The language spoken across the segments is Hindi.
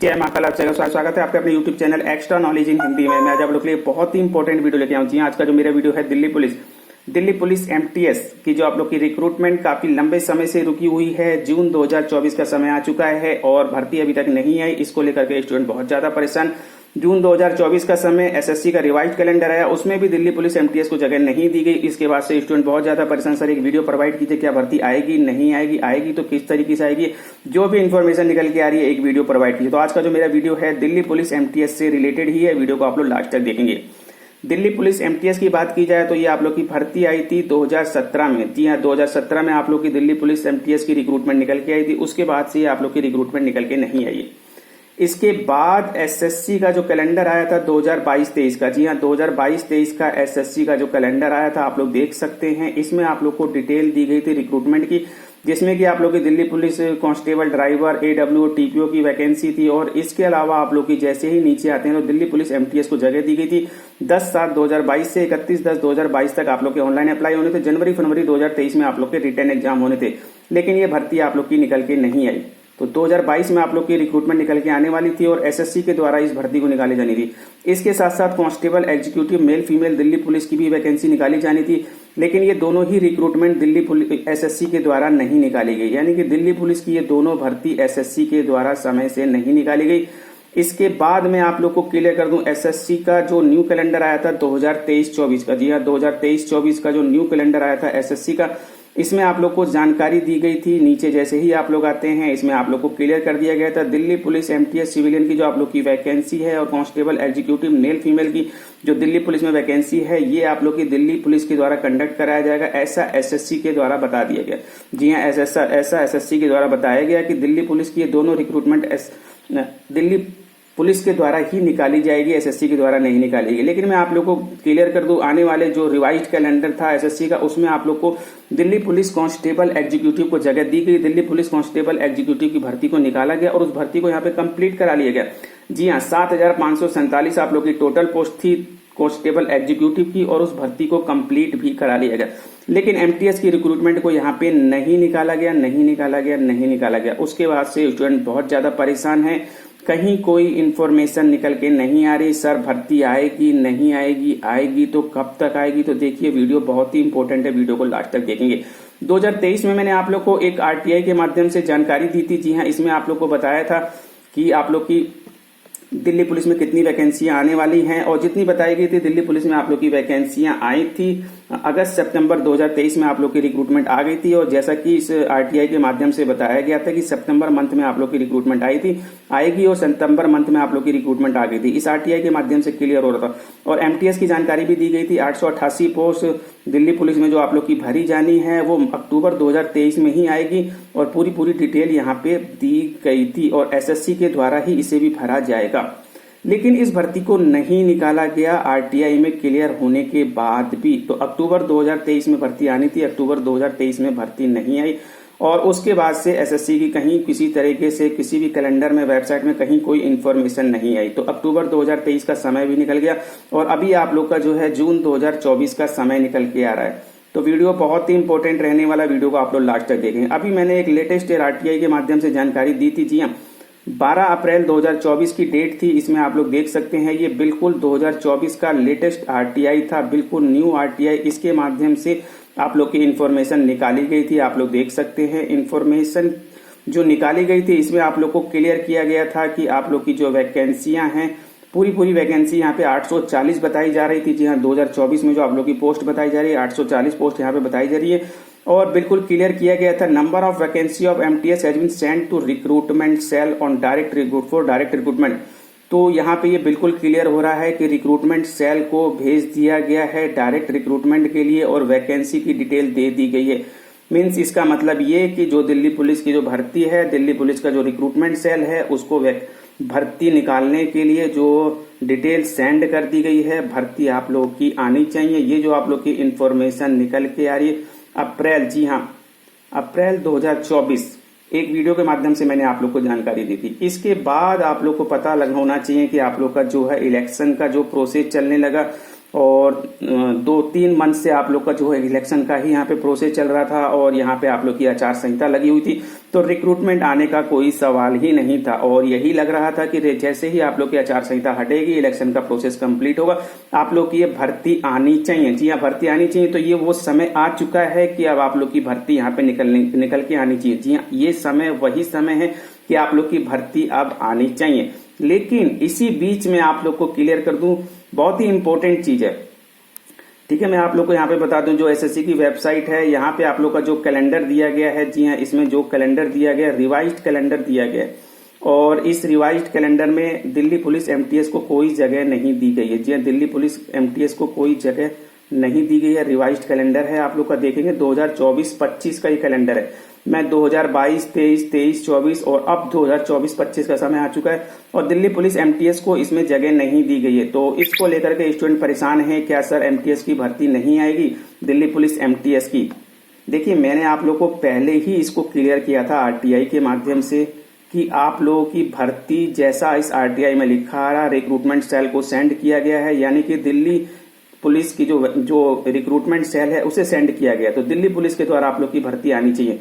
जय महाकाल, आप सबका स्वागत है आपके अपने YouTube channel extra knowledge in Hindi में। मैं आज आप लोग के लिए बहुत ही इंपॉर्टेंट वीडियो लेके आऊँ। जी आज का जो मेरा वीडियो है दिल्ली पुलिस MTS की जो आप लोग की रिक्रूटमेंट काफी लंबे समय से रुकी हुई है। जून 2024 का समय आ चुका है और भर्ती अभी तक नहीं आई। इसको लेकर के स्टूडेंट बहुत ज्यादा परेशान। जून 2024 का समय SSC का रिवाइज कैलेंडर आया, उसमें भी दिल्ली पुलिस MTS को जगह नहीं दी गई। इसके बाद से स्टूडेंट बहुत ज्यादा परेशान। सर एक वीडियो प्रोवाइड कीजिए, क्या भर्ती आएगी नहीं आएगी, आएगी तो किस तरीके से आएगी, जो भी इन्फॉर्मेशन निकल के आ रही है एक वीडियो प्रोवाइड कीजिए। तो आज का जो मेरा वीडियो है दिल्ली पुलिस MTS से रिलेटेड ही है। वीडियो को आप लोग लास्ट तक देखेंगे। दिल्ली पुलिस MTS की बात की जाए तो ये आप लोग की भर्ती आई थी 2017 में। जी हाँ, 2017 में आप लोग की दिल्ली पुलिस MTS की रिक्रूटमेंट निकल के आई थी। उसके बाद से आप लोग की रिक्रूटमेंट निकल के नहीं आई। इसके बाद SSC का जो कैलेंडर आया था 2022-23 का, जी हाँ 2022-23 का SSC का जो कैलेंडर आया था आप लोग देख सकते हैं। इसमें आप लोग को डिटेल दी गई थी रिक्रूटमेंट की, जिसमें कि आप लोग की Delhi police constable, driver, AWO, TPO की वैकेंसी थी। और इसके अलावा आप लोग की जैसे ही नीचे आते हैं तो दिल्ली पुलिस MTS को जगह दी गई थी। 10/7/2022 से 31/10/2022 तक आप लोग के ऑनलाइन अप्लाई होने थे। जनवरी-फरवरी 2023 में आप लोग के रिटर्न एग्जाम होने थे, लेकिन ये भर्ती आप लोग की निकल के नहीं आई। तो 2022 में आप लोग की रिक्रूटमेंट निकल के आने वाली थी और SSC के द्वारा इस भर्ती को निकाली जानी थी। इसके साथ साथ constable, executive, male female Delhi police की भी वैकेंसी निकाली जानी थी, लेकिन ये दोनों ही रिक्रूटमेंट दिल्ली SSC के द्वारा नहीं निकाली गई। यानी कि दिल्ली पुलिस की ये दोनों भर्ती SSC के द्वारा समय से नहीं निकाली गई। इसके बाद मैं आप लोग को क्लियर कर दूं, SSC का जो न्यू कैलेंडर आया था 2023-24 का, जी हाँ 2023-24 का जो न्यू कैलेंडर आया था SSC का, इसमें आप लोग को जानकारी दी गई थी। नीचे जैसे ही आप लोग आते हैं इसमें आप लोग को क्लियर कर दिया गया था दिल्ली पुलिस MTS सिविलियन की जो आप लोग की वैकेंसी है और कांस्टेबल, एग्जीक्यूटिव, मेल फीमेल की जो दिल्ली पुलिस में वैकेंसी है, ये आप लोग की दिल्ली पुलिस के द्वारा कंडक्ट कराया जाएगा, ऐसा SSC के द्वारा बता दिया गया। जी हाँ, ऐसा SSC के द्वारा बताया गया कि दिल्ली पुलिस की ये दोनों रिक्रूटमेंट दिल्ली पुलिस के द्वारा ही निकाली जाएगी, SSC के द्वारा नहीं निकाली गई। लेकिन मैं आप लोग को क्लियर कर दूं, आने वाले जो रिवाइज्ड कैलेंडर था SSC का, उसमें आप लोग को दिल्ली पुलिस कांस्टेबल, एग्जीक्यूटिव को जगह दी गई। दिल्ली पुलिस कांस्टेबल, एग्जीक्यूटिव की भर्ती को निकाला गया और उस भर्ती को यहाँ पे कंप्लीट करा लिया गया। जी हाँ, 7,547 आप लोग की टोटल पोस्ट थी कांस्टेबल, एग्जीक्यूटिव की, और उस भर्ती को कंप्लीट भी करा लिया गया। लेकिन MTS की रिक्रूटमेंट को यहाँ पे नहीं निकाला गया। उसके बाद से स्टूडेंट बहुत ज्यादा परेशान है। कहीं कोई इंफॉर्मेशन निकल के नहीं आ रही। सर भर्ती आएगी नहीं आएगी, आएगी तो कब तक आएगी। तो देखिए वीडियो बहुत ही इंपॉर्टेंट है, वीडियो को लास्ट तक देखेंगे। 2023 में मैंने आप लोग को एक RTI के माध्यम से जानकारी दी थी। जी हाँ, इसमें आप लोग को बताया था कि आप लोग की दिल्ली पुलिस में कितनी वैकेंसियां आने वाली हैं, और जितनी बताई गई थी दिल्ली पुलिस में आप लोग की वैकेंसियां आई थी। अगस्त-सितंबर 2023 में आप लोग की रिक्रूटमेंट आ गई थी, और जैसा कि इस RTI के माध्यम से बताया गया था कि सितंबर मंथ में आप लोग की रिक्रूटमेंट आएगी और सितंबर मंथ में आप लोग की रिक्रूटमेंट आ गई थी। इस RTI के माध्यम से क्लियर हो रहा था। और MTS की जानकारी भी दी गई थी। 888 पोस्ट दिल्ली पुलिस में जो आप लोग की भरी जानी है वो अक्टूबर 2023 में ही आएगी, और पूरी डिटेल यहाँ पे दी गई थी, और SSC के द्वारा ही इसे भी भरा जाएगा। लेकिन इस भर्ती को नहीं निकाला गया RTI में क्लियर होने के बाद भी। तो अक्टूबर 2023 में भर्ती आनी थी, अक्टूबर 2023 में भर्ती नहीं आई, और उसके बाद से SSC की कहीं किसी तरीके से किसी भी कैलेंडर में, वेबसाइट में कहीं कोई इन्फॉर्मेशन नहीं आई। तो अक्टूबर 2023 का समय भी निकल गया, और अभी आप लोग का जो है जून 2024 का समय निकल के आ रहा है। तो वीडियो बहुत ही इंपॉर्टेंट रहने वाला, वीडियो को आप लोग लास्ट तक देखें। अभी मैंने एक लेटेस्ट RTI के माध्यम से जानकारी दी थी। जी हाँ, 12 अप्रैल 2024 की डेट थी। इसमें आप लोग देख सकते हैं ये बिल्कुल 2024 का लेटेस्ट RTI था, बिल्कुल न्यू RTI। इसके माध्यम से आप लोग की इन्फॉर्मेशन निकाली गई थी। आप लोग देख सकते हैं इन्फॉर्मेशन जो निकाली गई थी, इसमें आप लोग को क्लियर किया गया था कि आप लोग की जो वैकेंसियां हैं, पूरी वैकेंसी यहाँ पे 840 बताई जा रही थी। जी हाँ, 2024 में जो आप लोग की पोस्ट बताई जा रही है 840 पोस्ट यहाँ पे बताई जा रही है, और बिल्कुल क्लियर किया गया था number of vacancy of MTS has been send to recruitment cell on direct recruitment. तो यहाँ पे ये बिल्कुल क्लियर हो रहा है कि रिक्रूटमेंट सेल को भेज दिया गया है डायरेक्ट रिक्रूटमेंट के लिए, और वैकेंसी की डिटेल दे दी गई है। मीन्स इसका मतलब ये कि जो दिल्ली पुलिस की जो भर्ती है, दिल्ली पुलिस का जो रिक्रूटमेंट सेल है, उसको भर्ती निकालने के लिए जो डिटेल सेंड कर दी गई है, भर्ती आप लोगों की आनी चाहिए। ये जो आप लोग की इंफॉर्मेशन निकल के आ रही है अप्रैल, जी हाँ अप्रैल 2024, एक वीडियो के माध्यम से मैंने आप लोग को जानकारी दी थी। इसके बाद आप लोग को पता लगा होना चाहिए कि आप लोग का जो है इलेक्शन का जो प्रोसेस चलने लगा, और 2-3 मंथ से आप लोग का जो है इलेक्शन का ही यहाँ पे प्रोसेस चल रहा था, और यहाँ पे आप लोग की आचार संहिता लगी हुई थी। तो रिक्रूटमेंट आने का कोई सवाल ही नहीं था और यही लग रहा था कि जैसे ही आप लोग की आचार संहिता हटेगी, इलेक्शन का प्रोसेस कंप्लीट होगा, आप लोग की ये भर्ती आनी चाहिए। जी हाँ, भर्ती आनी चाहिए। तो ये वो समय आ चुका है कि अब आप लोग की भर्ती यहाँ पे निकल के आनी चाहिए। जी हाँ, ये समय वही समय है कि आप लोग की भर्ती अब आनी चाहिए। लेकिन इसी बीच में आप लोग को क्लियर कर दूं, बहुत ही इंपॉर्टेंट चीज है। ठीक है, मैं आप लोग को यहाँ पे बता दूं, जो एसएससी की वेबसाइट है, यहाँ पे आप लोग का जो कैलेंडर दिया गया है, जी हाँ, इसमें जो कैलेंडर दिया गया, रिवाइज्ड कैलेंडर दिया गया है और इस रिवाइज्ड कैलेंडर में दिल्ली पुलिस एमटीएस को कोई जगह नहीं दी गई है। जी हाँ, दिल्ली पुलिस एमटीएस को कोई जगह नहीं दी गई है। रिवाइज्ड कैलेंडर है, आप लोग का देखेंगे 2024-25 का ये कैलेंडर है। मैं 2022, 23, 23, 24 और अब 2024-25 का समय आ चुका है और दिल्ली पुलिस एमटीएस को इसमें जगह नहीं दी गई है। तो इसको लेकर के स्टूडेंट परेशान है, क्या सर एमटीएस की भर्ती नहीं आएगी दिल्ली पुलिस एमटीएस की? देखिए, मैंने आप लोग को पहले ही इसको क्लियर किया था आरटीआई के माध्यम से कि आप लोगों की भर्ती जैसा इस आरटीआई में लिखा आ रहा, रिक्रूटमेंट सेल को सेंड किया गया है, यानी कि दिल्ली पुलिस की जो रिक्रूटमेंट सेल है उसे सेंड किया गया। तो दिल्ली पुलिस के द्वारा आप लोग की भर्ती आनी चाहिए।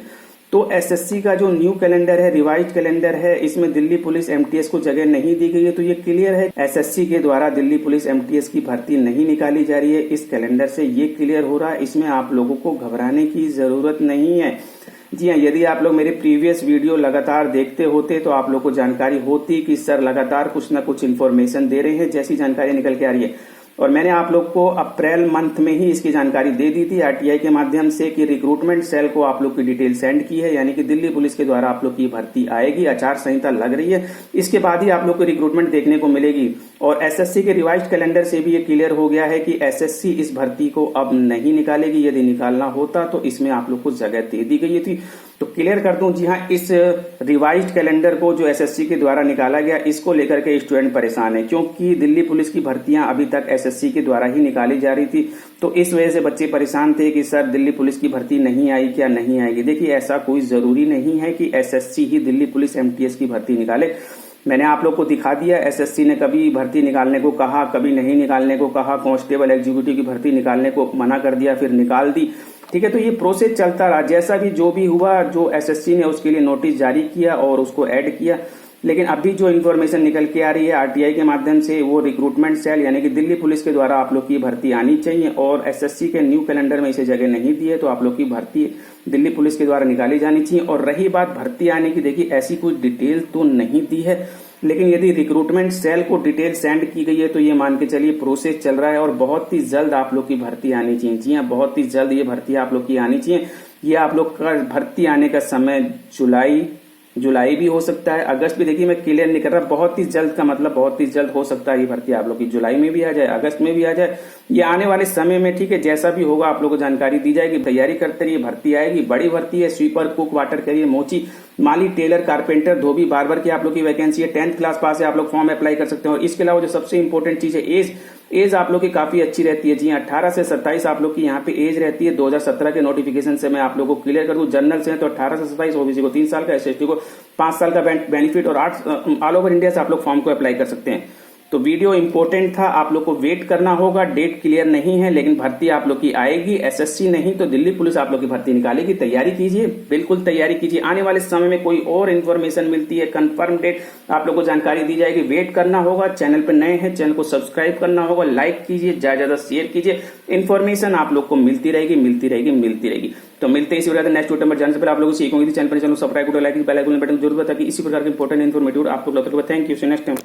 तो एसएससी का जो न्यू कैलेंडर है, रिवाइज्ड कैलेंडर है, इसमें दिल्ली पुलिस एमटीएस को जगह नहीं दी गई है। तो ये क्लियर है, एसएससी के द्वारा दिल्ली पुलिस एमटीएस की भर्ती नहीं निकाली जा रही है। इस कैलेंडर से ये क्लियर हो रहा है, इसमें आप लोगों को घबराने की जरूरत नहीं है। जी हाँ, यदि आप लोग मेरे प्रीवियस वीडियो लगातार देखते होते तो आप लोग को जानकारी होती कि सर लगातार कुछ ना कुछ इन्फॉर्मेशन दे रहे हैं, जैसी जानकारी निकल के आ रही है। और मैंने आप लोग को अप्रैल मंथ में ही इसकी जानकारी दे दी थी आरटीआई के माध्यम से कि रिक्रूटमेंट सेल को आप लोग की डिटेल सेंड की है, यानी कि दिल्ली पुलिस के द्वारा आप लोग की भर्ती आएगी, आचार संहिता लग रही है, इसके बाद ही आप लोग को रिक्रूटमेंट देखने को मिलेगी। और एसएससी के रिवाइज्ड कैलेंडर से भी ये क्लियर हो गया है कि एसएससी इस भर्ती को अब नहीं निकालेगी। यदि निकालना होता तो इसमें आप लोग को जगह दे दी गई थी। तो क्लियर कर दूं, जी हाँ, इस रिवाइज्ड कैलेंडर को जो एसएससी के द्वारा निकाला गया, इसको लेकर के स्टूडेंट परेशान है, क्योंकि दिल्ली पुलिस की भर्तियां अभी तक एसएससी के द्वारा ही निकाली जा रही थी। तो इस वजह से बच्चे परेशान थे कि सर दिल्ली पुलिस की भर्ती नहीं आई, क्या नहीं आएगी? देखिए, ऐसा कोई जरूरी नहीं है कि एसएससी ही दिल्ली पुलिस एमटीएस की भर्ती निकाले। मैंने आप लोग को दिखा दिया, एसएससी ने कभी भर्ती निकालने को कहा, कभी नहीं निकालने को कहा, कांस्टेबल एग्जीक्यूटिव की भर्ती निकालने को मना कर दिया, फिर निकाल दी। ठीक है, तो ये प्रोसेस चलता रहा, जैसा भी जो भी हुआ, जो एसएससी ने उसके लिए नोटिस जारी किया और उसको ऐड किया। लेकिन अभी जो इन्फॉर्मेशन निकल के आ रही है आरटीआई के माध्यम से, वो रिक्रूटमेंट सेल यानी कि दिल्ली पुलिस के द्वारा आप लोग की भर्ती आनी चाहिए और एसएससी के न्यू कैलेंडर में इसे जगह नहीं दी है, तो आप लोग की भर्ती दिल्ली पुलिस के द्वारा निकाली जानी चाहिए। और रही बात भर्ती आने की, देखिए ऐसी कोई डिटेल तो नहीं दी है, लेकिन यदि रिक्रूटमेंट सेल को डिटेल सेंड की गई है तो ये मान के चलिए प्रोसेस चल रहा है और बहुत ही जल्द आप लोग की भर्ती आनी चाहिए। जी हाँ, बहुत ही जल्द ये भर्ती आप लोग की आनी चाहिए। ये आप लोग का भर्ती आने का समय जुलाई भी हो सकता है, अगस्त भी। देखिए, मैं क्लियर नहीं कर रहा, बहुत ही जल्द का मतलब बहुत ही जल्द हो सकता है ये भर्ती आप लोग की जुलाई में भी आ जाए, अगस्त में भी आ जाए, ये आने वाले समय में। ठीक है, जैसा भी होगा आप लोग को जानकारी दी जाएगी। तैयारी करते रहिए, भर्ती आएगी, बड़ी भर्ती है। स्वीपर, कुक, वाटर कैरियर, मोची, माली, टेलर, कारपेंटर, धोबी, बार्बर की आप लोग की वैकेंसी है। 10th क्लास पास है, आप लोग फॉर्म अप्लाई कर सकते हैं। और इसके अलावा जो सबसे इंपॉर्टेंट चीज है, एज आप लोग की काफी अच्छी रहती है। जी हाँ, 18 से 27 आप लोग की यहाँ पे एज रहती है। 2017 के नोटिफिकेशन से मैं आप लोगों को क्लियर कर दूं, जनरल से है तो 18 से 27, ओबीसी को 3 साल का, एसएसटी को 5 साल का बेनिफिट और ऑल ओवर इंडिया से आप लोग फॉर्म को अप्लाई कर सकते हैं। तो वीडियो इंपॉर्टेंट था, आप लोग को वेट करना होगा। डेट क्लियर नहीं है, लेकिन भर्ती आप लोग की आएगी। एसएससी नहीं तो दिल्ली पुलिस आप लोग की भर्ती निकालेगी। तैयारी कीजिए, बिल्कुल तैयारी कीजिए। आने वाले समय में कोई और इन्फॉर्मेशन मिलती है, कंफर्म डेट आप लोग को जानकारी दी जाएगी। वेट करना होगा। चैनल पर नए हैं, चैनल को सब्सक्राइब करना होगा, लाइक कीजिए, ज्यादा ज्यादा शेयर कीजिए। इन्फॉर्मेशन आप लोग को मिलती रहेगी, मिलती रहेगी, मिलती रहेगी। तो मिलते हैं इसी प्रकार नेक्स्ट वीडियो में। जानने से पहले आप लोगों को सीखोगे चैनल पर सब्सक्राइब करो, लाइक, बेल आइकन बटन जरूर बता कि इसी प्रकार के इंपॉर्टेंट इन्फॉर्मेटिव आप लोग। Thank you, next time.